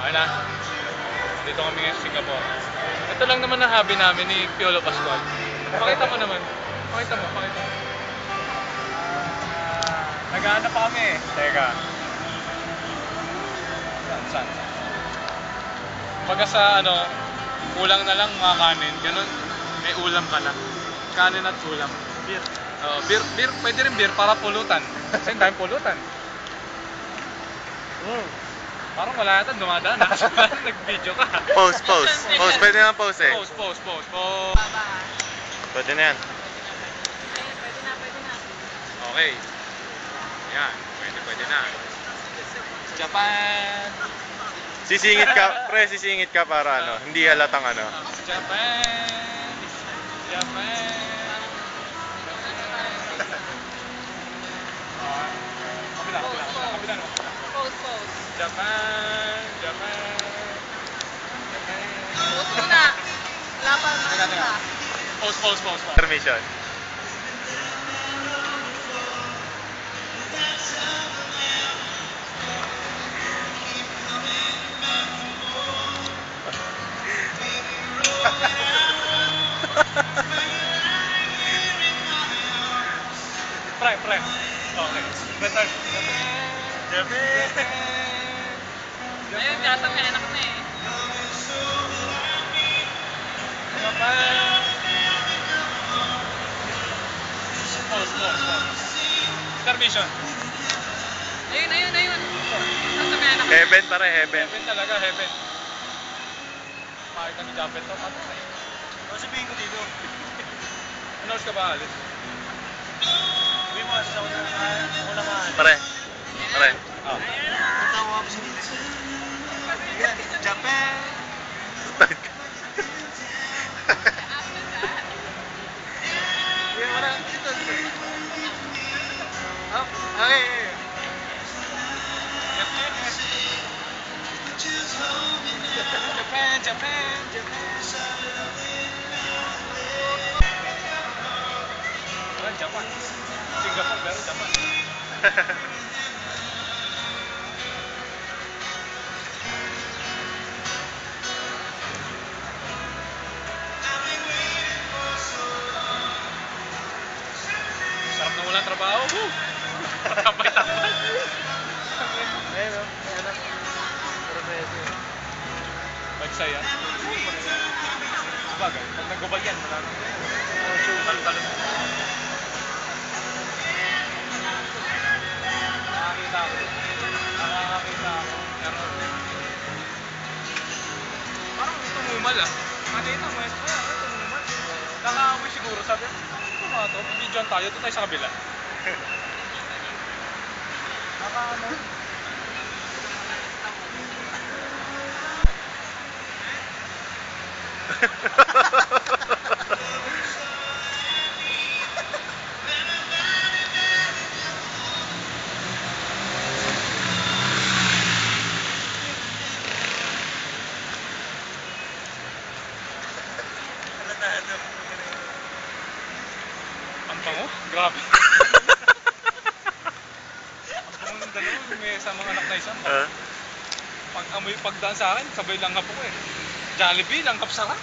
Okay na. Dito kami ngayon sa Singapore. Ito lang naman ang hobby namin ni Piolo Pascual. Pakita mo naman. Pakita mo. Nag-aanap pa kami eh. Teka. Saan? Pagka sa kulang na lang mga kanin. Ganun, may ulam ka na. Kanin at ulam. Beer. Beer. Pwede rin beer para pulutan. Kasi dahil pulutan. Parang wala yata dumadaan. Nag-video ka. Pause. Pwede na pause eh. Pause. Pwede na yan. Okay. Yan. Pwede na. Japan. Sisingit ka para hindi halatang Japan. Kabila. Pause. Japan. Pause muna. Wala pa Teka. Pause. Permission. Pre. Okay. Better. Japan. Ayun, yata may anak na eh. Japan. Pause. Permission. Ayun. Yata may anak na. Heaven pare, heaven. Heaven talaga, heaven. Pakita ni Japan to, patay. Ano sabihin ko dito? Ano oras ka ba alis? Sabihin mo sa unahan. Pare. Tawa mo siya dito. Japan! Wala. Dito. Okay. Japan. Japan. Singapore, pero Japan. Sarap na walang trabaho. Tambay. Ayun o, may anak. Pero pwede. Magsaya. Sabagay, pag nagubad yan, wala nang talon. Nakakita ako. Pero parang tumumal ah. Nakita mo, tumumal. Nakaamoy siguro, sabi, ano mga to? Bibidyoan tayo, doon tayo sa kabila. Nakaamoy. Ang bango? Grabe. Ang bango ng dalawa, may sama anak na isang. Pag amoy pagdaan sa akin, sabay langhap ako eh. Jollibee, langhap sarap.